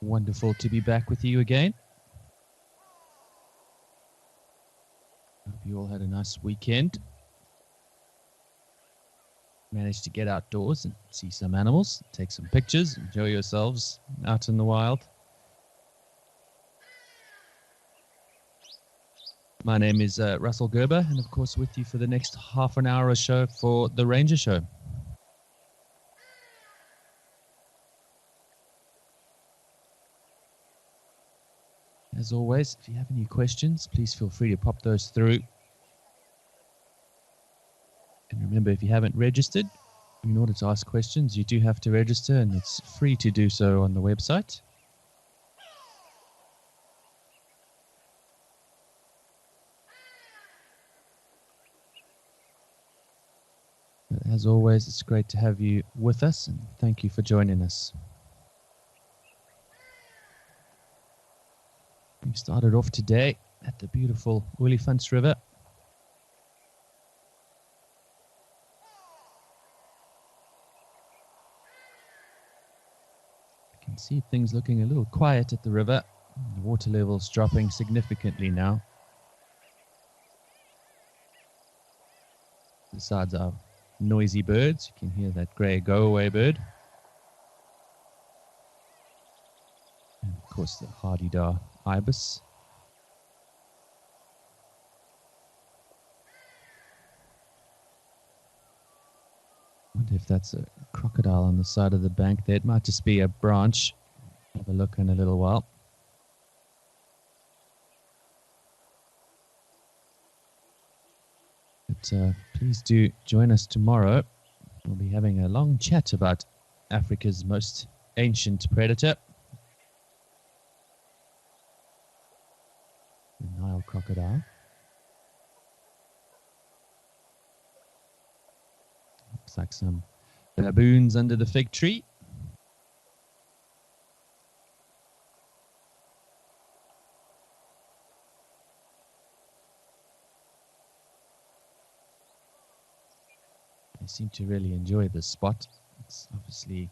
Wonderful to be back with you again. Hope you all had a nice weekend. Managed to get outdoors and see some animals, take some pictures, enjoy yourselves out in the wild. My name is Russell Gerber, and of course with you for the next half an hour or so for the Ranger Show. As always, if you have any questions, please feel free to pop those through. And remember, if you haven't registered, in order to ask questions, you do have to register, and it's free to do so on the website. But as always, it's great to have you with us, and thank you for joining us. We started off today at the beautiful Olifants River. I can see things looking a little quiet at the river. The water level's dropping significantly now. Besides our noisy birds, you can hear that grey go-away bird. And of course the hardy-dar ibis. I wonder if that's a crocodile on the side of the bank there. It might just be a branch. Have a look in a little while. But please do join us tomorrow. We'll be having a long chat about Africa's most ancient predator, the Nile crocodile. Looks like some baboons under the fig tree. They seem to really enjoy this spot. It's obviously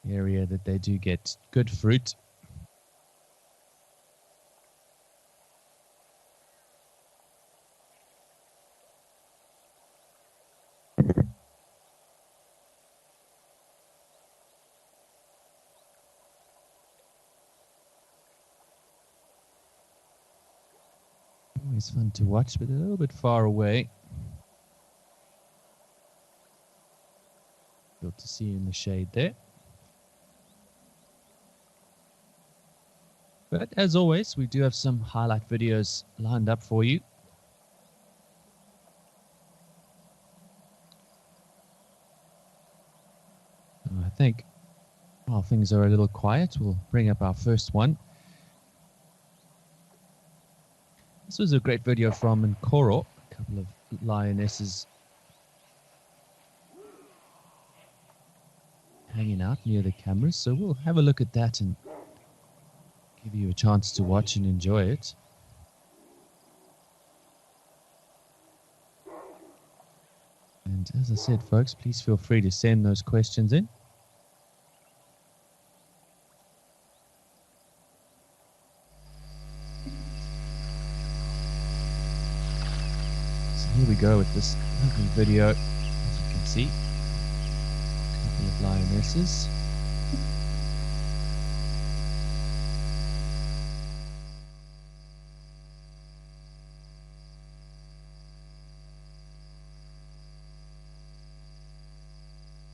an area that they do get good fruit. Always fun to watch, but a little bit far away. Good to see you in the shade there. But as always, we do have some highlight videos lined up for you. I think while things are a little quiet, we'll bring up our first one. This was a great video from Nkoro, a couple of lionesses hanging out near the cameras. So we'll have a look at that and give you a chance to watch and enjoy it. And as I said, folks, please feel free to send those questions in. So here we go with this lovely video. As you can see, a couple of lionesses.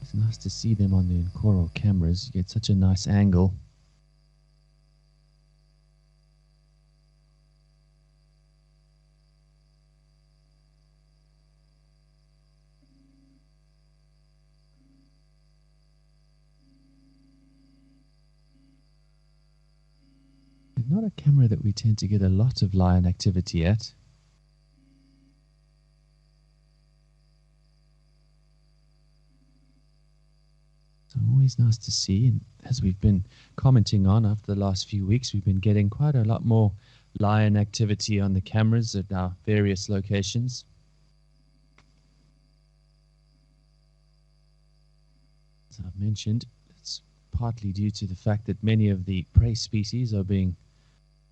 It's nice to see them on the Nkoro cameras. You get such a nice angle. Not a camera that we tend to get a lot of lion activity at. So always nice to see, and as we've been commenting on after the last few weeks, we've been getting quite a lot more lion activity on the cameras at our various locations. As I've mentioned, it's partly due to the fact that many of the prey species are being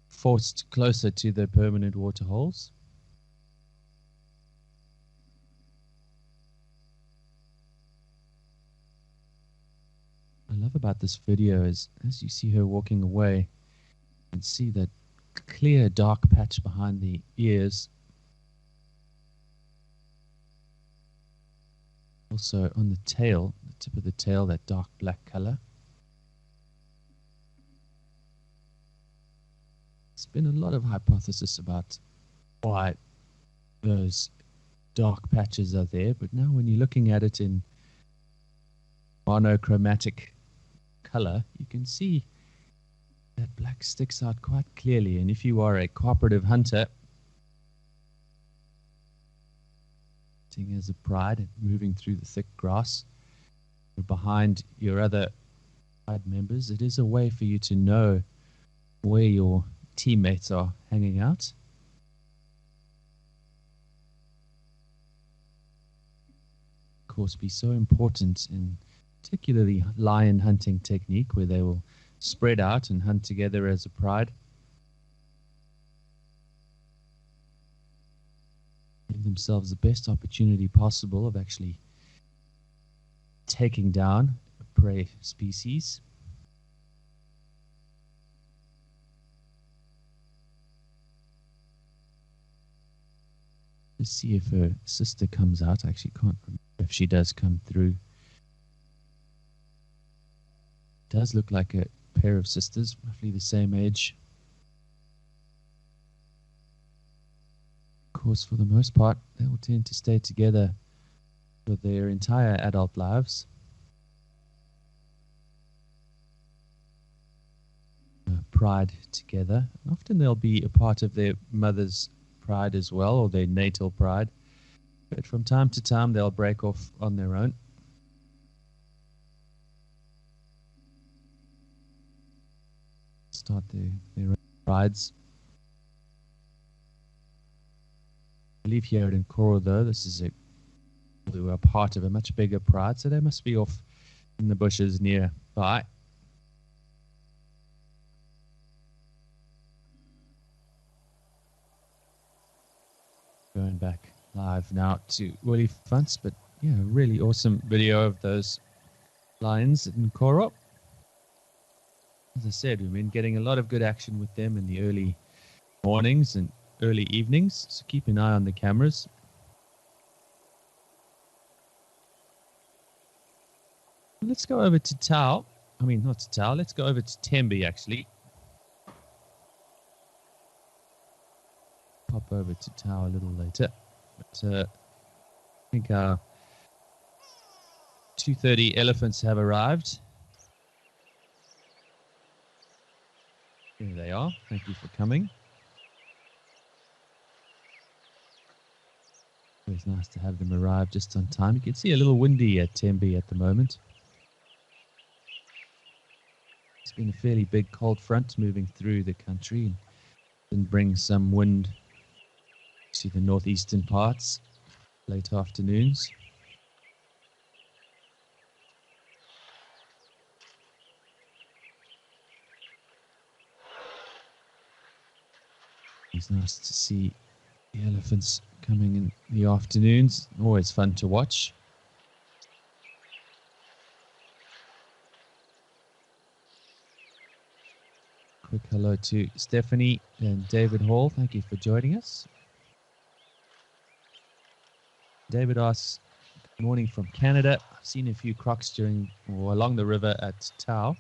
forced closer to their permanent water holes. I love about this video is as you see her walking away, you can see that clear dark patch behind the ears. Also on the tail, the tip of the tail, that dark black color. There's been a lot of hypothesis about why those dark patches are there, but now when you're looking at it in monochromatic color, you can see that black sticks out quite clearly. And if you are a cooperative hunter, acting as a pride and moving through the thick grass or behind your other pride members, it is a way for you to know where your teammates are hanging out. Of course, be so important in particularly lion hunting technique, where they will spread out and hunt together as a pride. Give themselves the best opportunity possible of actually taking down a prey species. Let's see if her sister comes out. I actually can't remember if she does come through. Does look like a pair of sisters, roughly the same age. Of course, for the most part, they will tend to stay together for their entire adult lives. Pride together. And often they'll be a part of their mother's pride as well, or their natal pride. But from time to time, they'll break off on their own. Start their own prides. I believe here in Koro, though, this is we were part of a much bigger pride, so they must be off in the bushes nearby. Going back live now to woolly fronts, but yeah, a really awesome video of those lions in Koro. As I said, we've been getting a lot of good action with them in the early mornings and early evenings, so keep an eye on the cameras. Let's go over to Tau. I mean, not to Tau. Let's go over to Tembe, actually. Pop over to Tau a little later. But I think our 2:30 elephants have arrived. There they are. Thank you for coming. Always nice to have them arrive just on time. You can see a little windy at Tembe at the moment. It's been a fairly big cold front moving through the country and bring some wind to the northeastern parts late afternoons. It's nice to see the elephants coming in the afternoons. Always fun to watch. Quick hello to Stephanie and David Hall. Thank you for joining us. David asks, good morning from Canada. I've seen a few crocs along the river at Tau.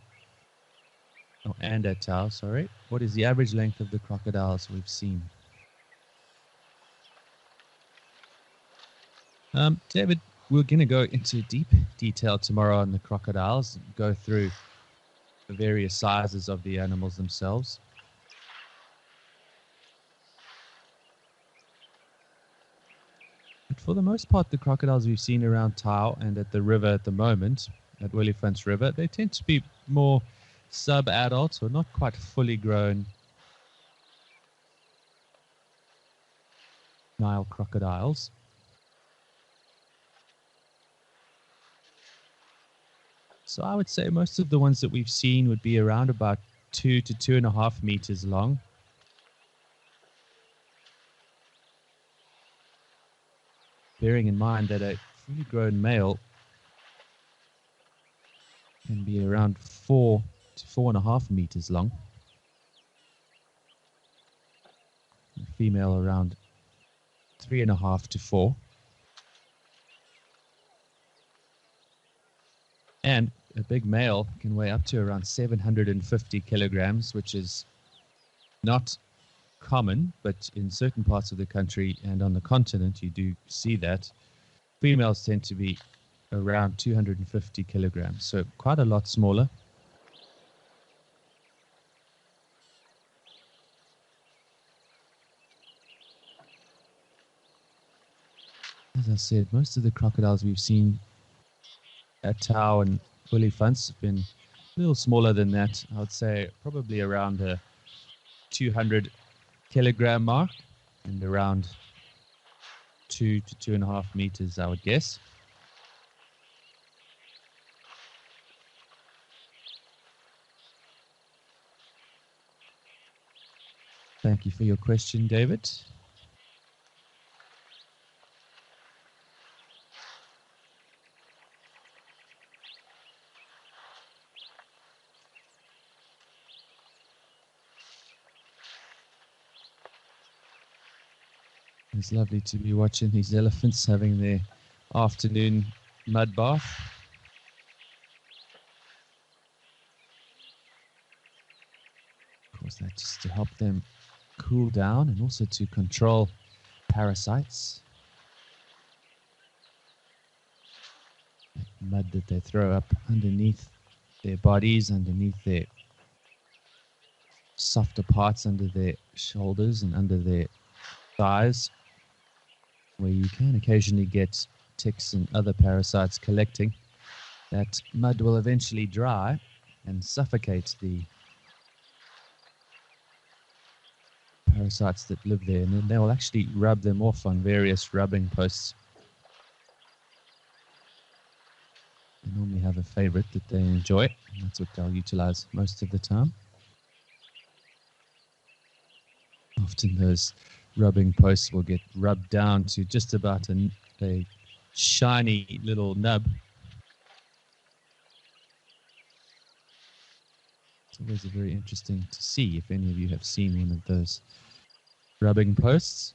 Oh, and at Tau, sorry. What is the average length of the crocodiles we've seen? David, we're going to go into deep detail tomorrow on the crocodiles and go through the various sizes of the animals themselves. But for the most part, the crocodiles we've seen around Tau and at the river at the moment, at Willifants River, they tend to be more sub-adult or not quite fully grown Nile crocodiles. So I would say most of the ones that we've seen would be around about 2 to 2.5 meters long. Bearing in mind that a fully grown male can be around 4 to 4.5 meters long. The female around 3.5 to 4. And a big male can weigh up to around 750 kilograms, which is not common, but in certain parts of the country and on the continent, you do see that. Females tend to be around 250 kilograms, so quite a lot smaller. As I said, most of the crocodiles we've seen at Tau and Olifants have been a little smaller than that. I would say probably around the 200 kilogram mark and around 2 to 2.5 meters, I would guess. Thank you for your question, David. It's lovely to be watching these elephants having their afternoon mud bath. Of course, that's just to help them cool down and also to control parasites. That mud that they throw up underneath their bodies, underneath their softer parts, under their shoulders and under their thighs, where you can occasionally get ticks and other parasites collecting. That mud will eventually dry and suffocate the parasites that live there, and then they will actually rub them off on various rubbing posts. They normally have a favorite that they enjoy, and that's what they'll utilize most of the time. Often those rubbing posts will get rubbed down to just about a shiny little nub. It's always very interesting to see if any of you have seen one of those rubbing posts.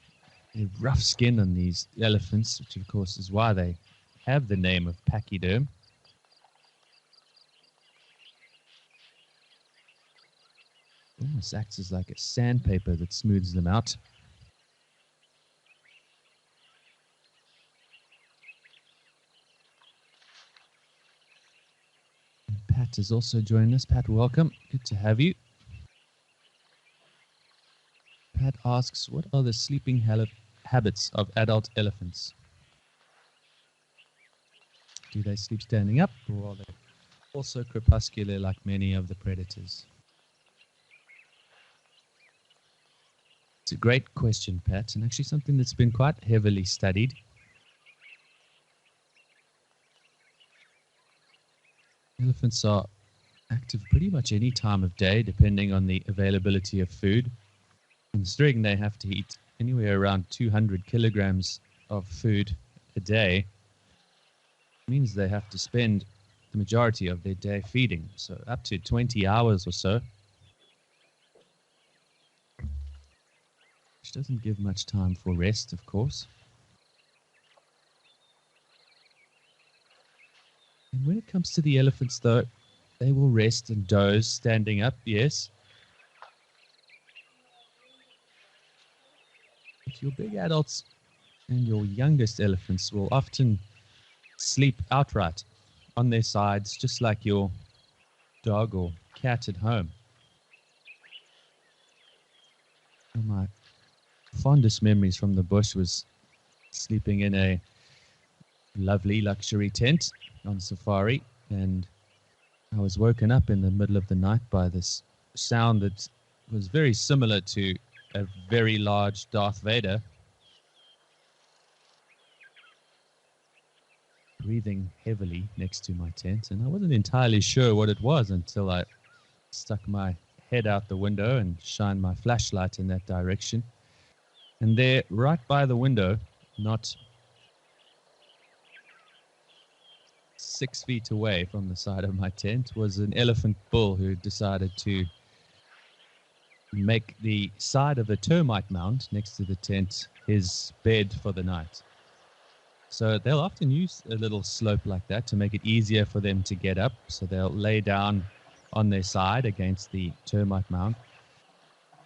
They have rough skin on these elephants, which of course is why they have the name of pachyderm. Almost acts as like a sandpaper that smooths them out. And Pat has also joined us. Pat, welcome. Good to have you. Pat asks, what are the sleeping habits of adult elephants? Do they sleep standing up, or are they also crepuscular like many of the predators? It's a great question, Pat, and actually something that's been quite heavily studied. Elephants are active pretty much any time of day, depending on the availability of food. In the string, they have to eat anywhere around 200 kilograms of food a day. It means they have to spend the majority of their day feeding, so up to 20 hours or so, which doesn't give much time for rest, of course. And when it comes to the elephants, though, they will rest and doze standing up, yes. But your big adults and your youngest elephants will often sleep outright on their sides, just like your dog or cat at home. My fondest memories from the bush was sleeping in a lovely luxury tent on safari, and I was woken up in the middle of the night by this sound that was very similar to a very large Darth Vader. breathing heavily next to my tent, and I wasn't entirely sure what it was until I stuck my head out the window and shined my flashlight in that direction. And there, right by the window, not 6 feet away from the side of my tent, was an elephant bull who decided to make the side of the termite mound next to the tent his bed for the night. So they'll often use a little slope like that to make it easier for them to get up. So they'll lay down on their side against the termite mound.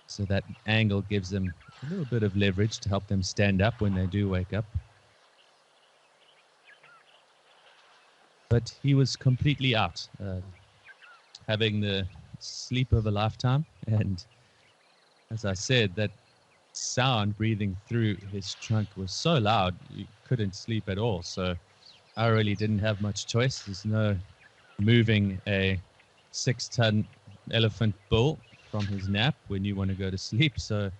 So that angle gives them a little bit of leverage to help them stand up when they do wake up. But he was completely out, having the sleep of a lifetime. And as I said, that sound breathing through his trunk was so loud, you couldn't sleep at all. So I really didn't have much choice. There's no moving a 6-ton elephant bull from his nap when you want to go to sleep. So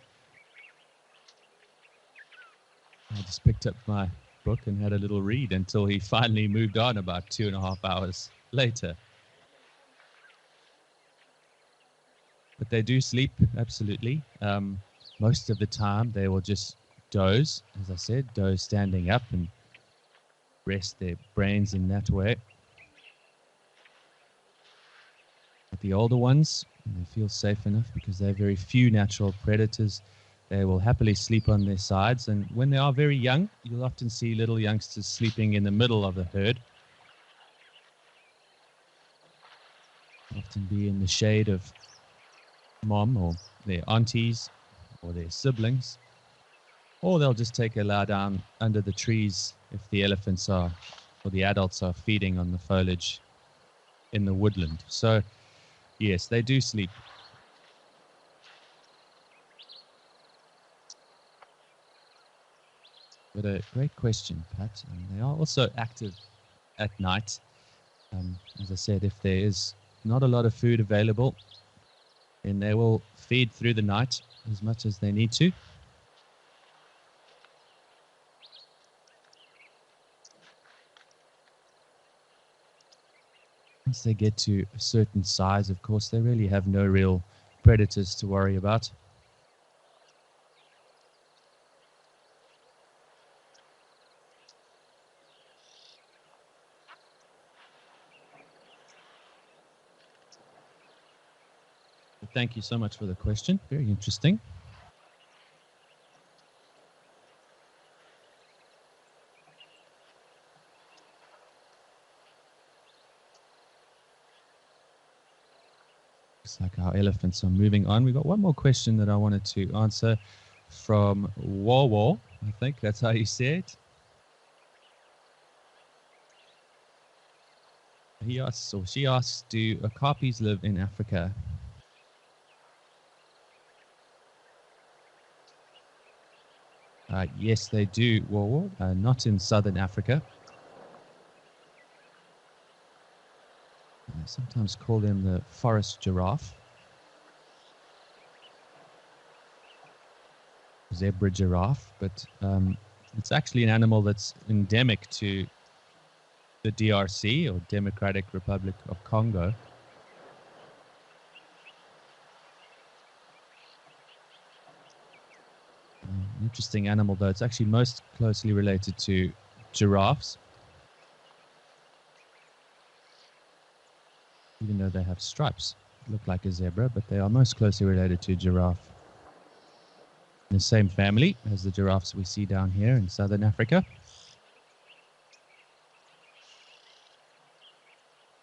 I just picked up my book and had a little read until he finally moved on about 2.5 hours later. But they do sleep, absolutely. Most of the time they will just doze, as I said, doze standing up and rest their brains in that way. But the older ones, they feel safe enough because they have very few natural predators. They will happily sleep on their sides. And when they are very young, you'll often see little youngsters sleeping in the middle of the herd. Often be in the shade of mom or their aunties or their siblings. Or they'll just take a lie down under the trees if the elephants are, or the adults are feeding on the foliage in the woodland. So, yes, they do sleep. But a great question, Pat. And they are also active at night. As I said, if there is not a lot of food available, then they will feed through the night as much as they need to. Once they get to a certain size, of course, they really have no real predators to worry about. But thank you so much for the question. Very interesting. Looks like our elephants are moving on. We've got one more question that I wanted to answer from Wawa. I think that's how you say it. He asks, or she asks, do okapis live in Africa? Yes, they do, Wawa. Not in southern Africa. I sometimes call them the forest giraffe. Zebra giraffe, but it's actually an animal that's endemic to the DRC, or Democratic Republic of Congo. Interesting animal, though. It's actually most closely related to giraffes, even though they have stripes. Look like a zebra, but they are most closely related to giraffe. In the same family as the giraffes we see down here in southern Africa.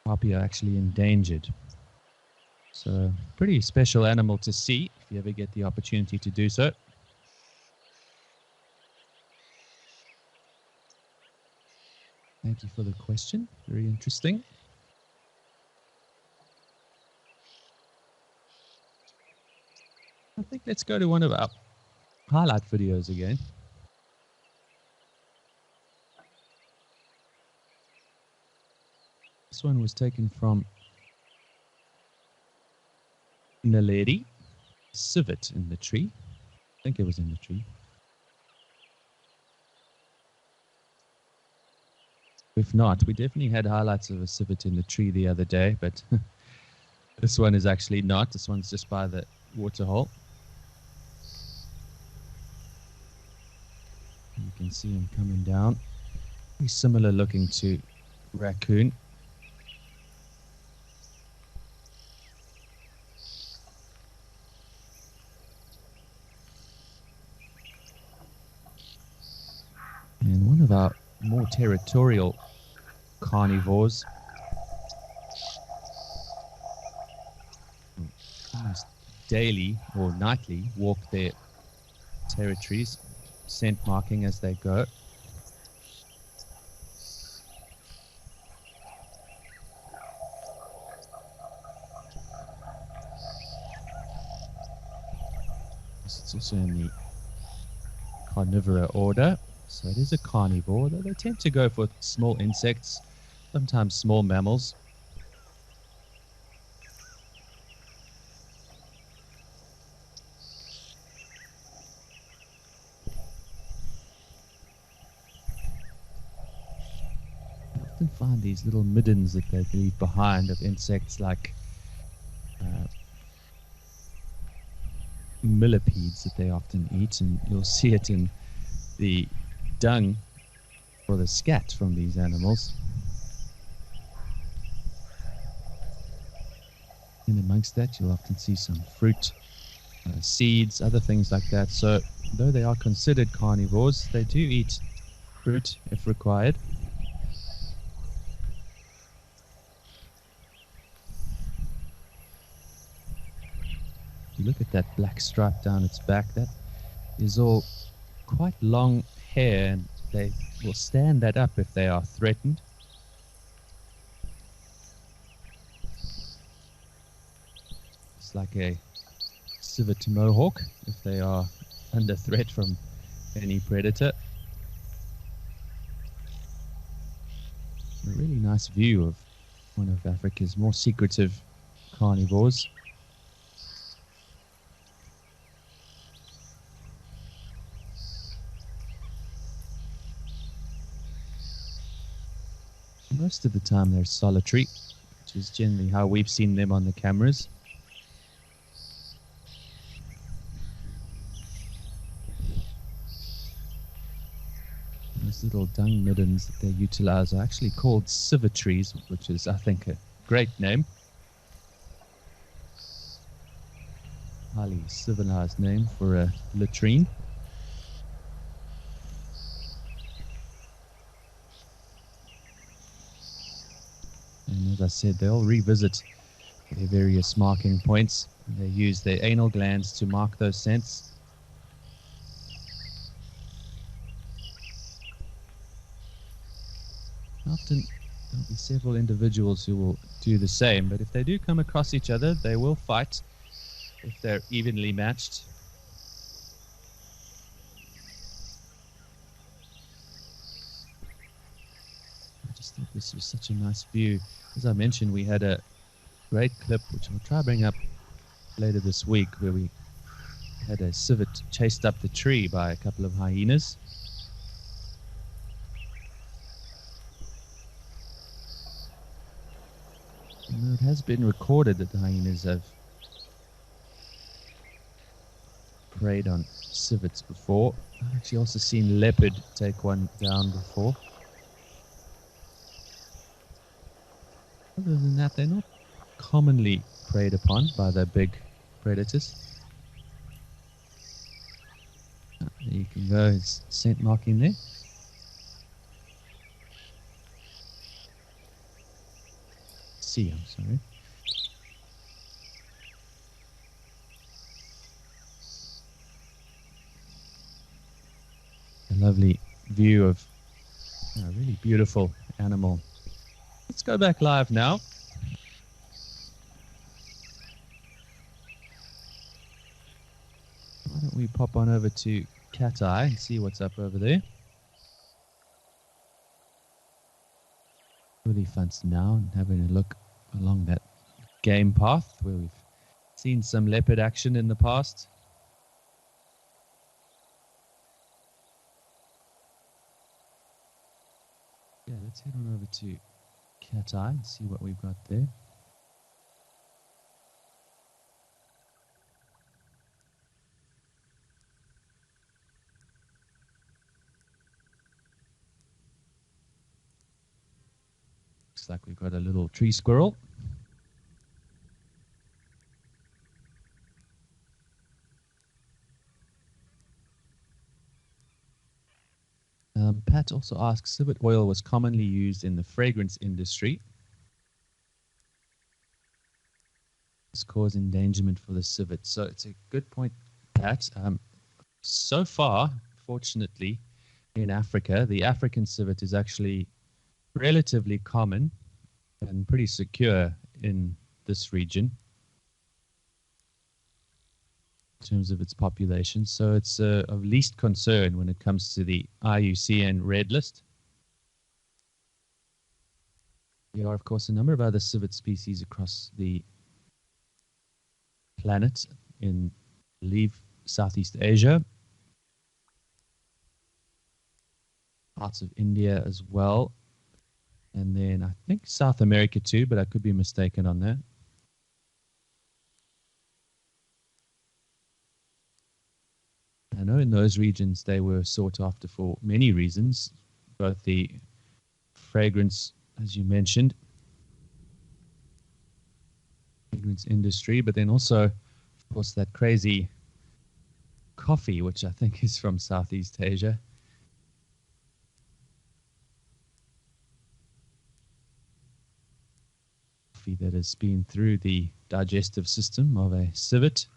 Okapi are actually endangered. So, pretty special animal to see if you ever get the opportunity to do so. Thank you for the question. Very interesting. I think let's go to one of our highlight videos again. This one was taken from Naledi, Civet in the tree. I think it was in the tree. If not, we definitely had highlights of a civet in the tree the other day, but this one is actually not. This one's just by the waterhole. You can see him coming down. Very similar looking to raccoon. And one of our more territorial carnivores almost daily or nightly walk their territories, scent marking as they go. It's also in the carnivora order, so it is a carnivore, though they tend to go for small insects, sometimes small mammals. You often find these little middens that they leave behind of insects like millipedes that they often eat, and you'll see it in the dung or the scat from these animals. In amongst that, you'll often see some fruit, seeds, other things like that. So though they are considered carnivores, they do eat fruit if required. If you look at that black stripe down its back, that is all quite long hair, and they will stand that up if they are threatened. It's like a civet mohawk if they are under threat from any predator. A really nice view of one of Africa's more secretive carnivores. Most of the time they're solitary, which is generally how we've seen them on the cameras. Those little dung middens that they utilize are actually called civetries, which is, I think, a great name. Highly civilized name for a latrine. And as I said, they'll revisit their various marking points. They use their anal glands to mark those scents. Often there'll be several individuals who will do the same, but if they do come across each other, they will fight if they're evenly matched. I just thought this was such a nice view. As I mentioned, we had a great clip, which I'll try to bring up later this week, where we had a civet chased up the tree by a couple of hyenas. It has been recorded that the hyenas have preyed on civets before. I've actually also seen leopard take one down before. Other than that, they're not commonly preyed upon by the big predators. There you can go, it's scent marking there. I'm sorry. A lovely view of a really beautiful animal. Let's go back live now. Why don't we pop on over to Cat Eye and see what's up over there. Really fancy now and having a look along that game path where we've seen some leopard action in the past. Yeah, let's head on over to Cat Eye and see what we've got there. Looks like we've got a little tree squirrel. Pat also asks, civet oil was commonly used in the fragrance industry. This cause endangerment for the civet. So it's a good point, Pat. So far, fortunately, in Africa, the African civet is actually relatively common and pretty secure in this region in terms of its population. So it's of least concern when it comes to the IUCN Red List. There are, of course, a number of other civet species across the planet in, I believe, Southeast Asia, parts of India as well, and then I think South America too, but I could be mistaken on that. I know in those regions they were sought after for many reasons, both the fragrance, as you mentioned, fragrance industry, but then also, of course, that crazy coffee, which I think is from Southeast Asia. Coffee that has been through the digestive system of a civet.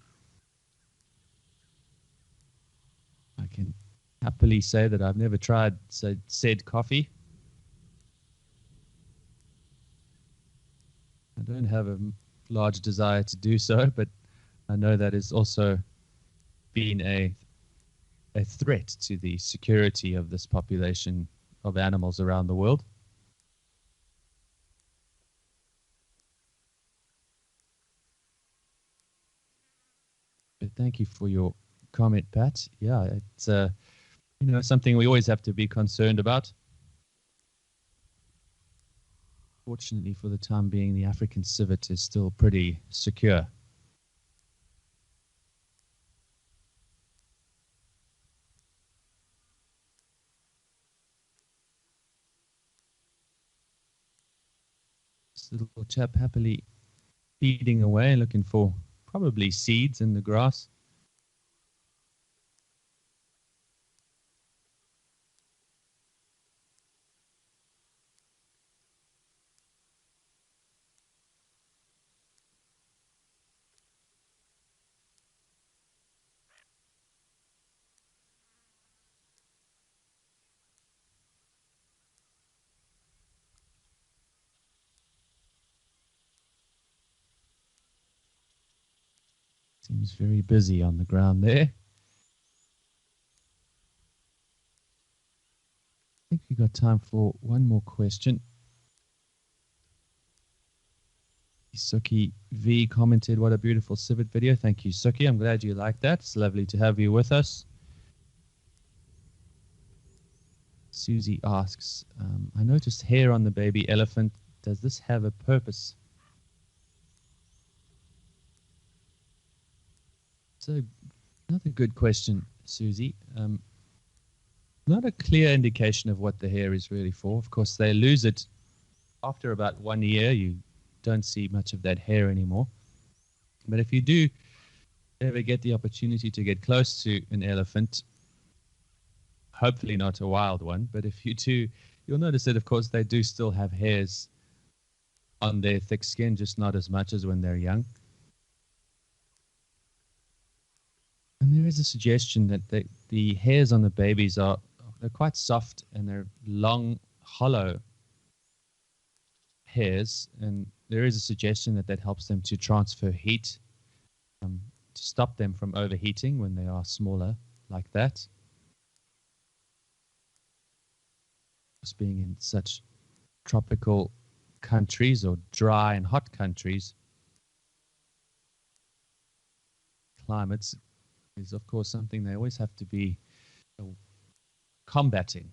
I can happily say that I've never tried said coffee. I don't have a large desire to do so, but I know that has also been a threat to the security of this population of animals around the world. But thank you for your comment, Pat. Yeah, it's something we always have to be concerned about. Fortunately, for the time being, the African civet is still pretty secure. This little chap happily feeding away, looking for probably seeds in the grass. Seems very busy on the ground there. I think we've got time for one more question. Suki V commented, "What a beautiful civet video." Thank you, Suki. I'm glad you liked that. It's lovely to have you with us. Susie asks, I noticed hair on the baby elephant. Does this have a purpose? So, another good question, Susie. Not a clear indication of what the hair is really for. Of course, they lose it after about 1 year. You don't see much of that hair anymore. But if you do ever get the opportunity to get close to an elephant, hopefully not a wild one, but if you do, you'll notice that, of course, they do still have hairs on their thick skin, just not as much as when they're young. And there is a suggestion that the hairs on the babies they're quite soft and they're long, hollow hairs, and there is a suggestion that that helps them to transfer heat, to stop them from overheating when they are smaller like that. Just being in such tropical countries or dry and hot countries, climates is, of course, something they always have to be combating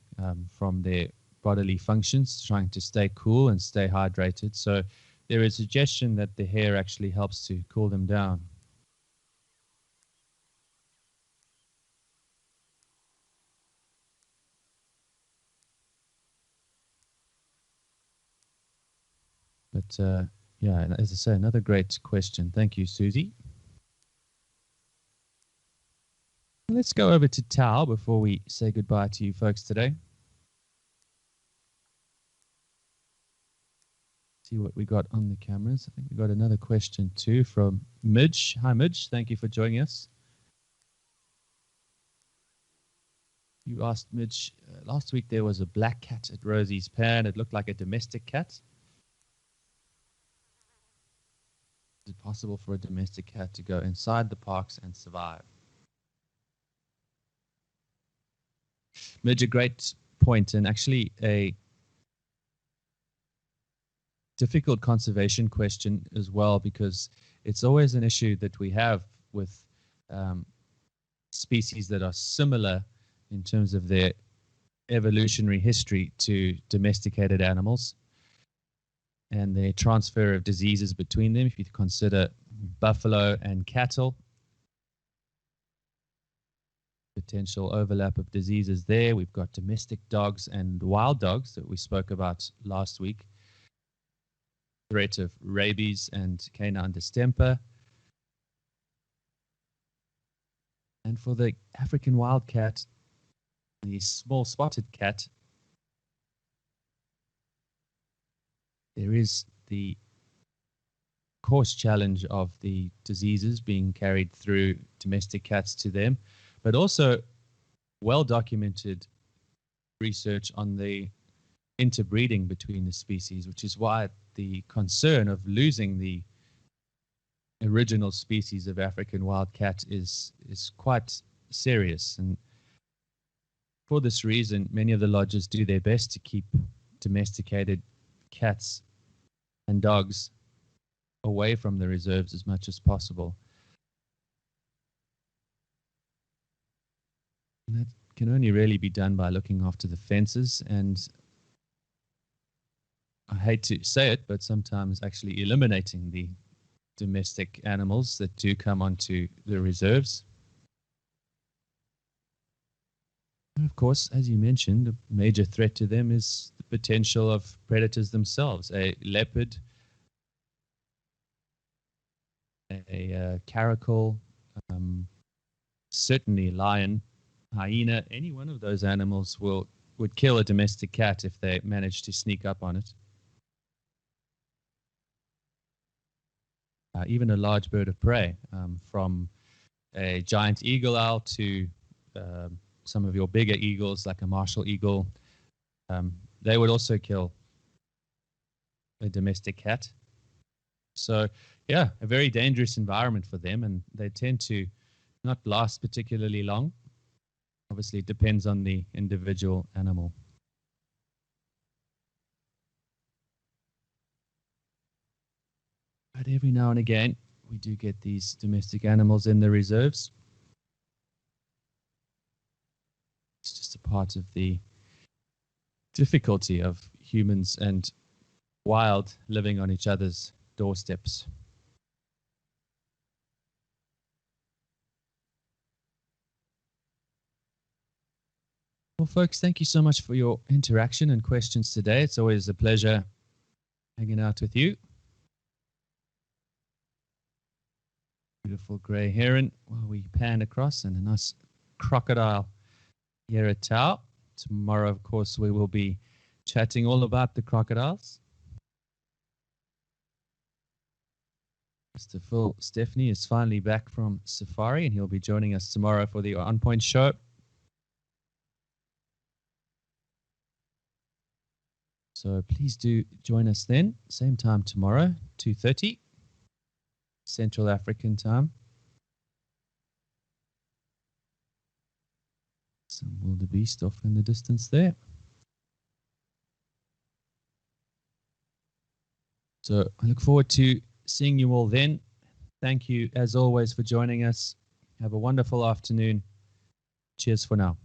from their bodily functions, trying to stay cool and stay hydrated. So there is a suggestion that the hair actually helps to cool them down. But yeah, and as I say, another great question. Thank you, Susie. Let's go over to Tao before we say goodbye to you folks today. See what we got on the cameras. I think we got another question too from Midge. Hi, Midge. Thank you for joining us. You asked Midge, last week there was a black cat at Rosie's pan. It looked like a domestic cat. Is it possible for a domestic cat to go inside the parks and survive? Midge, a great point, and actually a difficult conservation question as well, because it's always an issue that we have with species that are similar in terms of their evolutionary history to domesticated animals and the transfer of diseases between them. If you consider buffalo and cattle, potential overlap of diseases there. We've got domestic dogs and wild dogs that we spoke about last week. Threat of rabies and canine distemper. And for the African wildcat, the small spotted cat, there is the course challenge of the diseases being carried through domestic cats to them, but also well-documented research on the interbreeding between the species, which is why the concern of losing the original species of African wildcat is quite serious. And for this reason, many of the lodges do their best to keep domesticated cats and dogs away from the reserves as much as possible. And that can only really be done by looking after the fences, and I hate to say it, but sometimes actually eliminating the domestic animals that do come onto the reserves. And of course, as you mentioned, a major threat to them is the potential of predators themselves. A leopard, a caracal, certainly lion, hyena, any one of those animals would kill a domestic cat if they manage to sneak up on it. Even a large bird of prey, from a giant eagle owl to some of your bigger eagles like a martial eagle, they would also kill a domestic cat. So yeah, a very dangerous environment for them, and they tend to not last particularly long. Obviously, it depends on the individual animal. But every now and again, we do get these domestic animals in the reserves. It's just a part of the difficulty of humans and wild living on each other's doorsteps. Well, folks, thank you so much for your interaction and questions today. It's always a pleasure hanging out with you. Beautiful grey heron while we pan across, and a nice crocodile here at Tao. Tomorrow, of course, we will be chatting all about the crocodiles. Mr. Phil Stephanie is finally back from safari, and he'll be joining us tomorrow for the On Point show. So please do join us then, same time tomorrow, 2:30 Central African time. Some wildebeest off in the distance there. So I look forward to seeing you all then. Thank you, as always, for joining us. Have a wonderful afternoon. Cheers for now.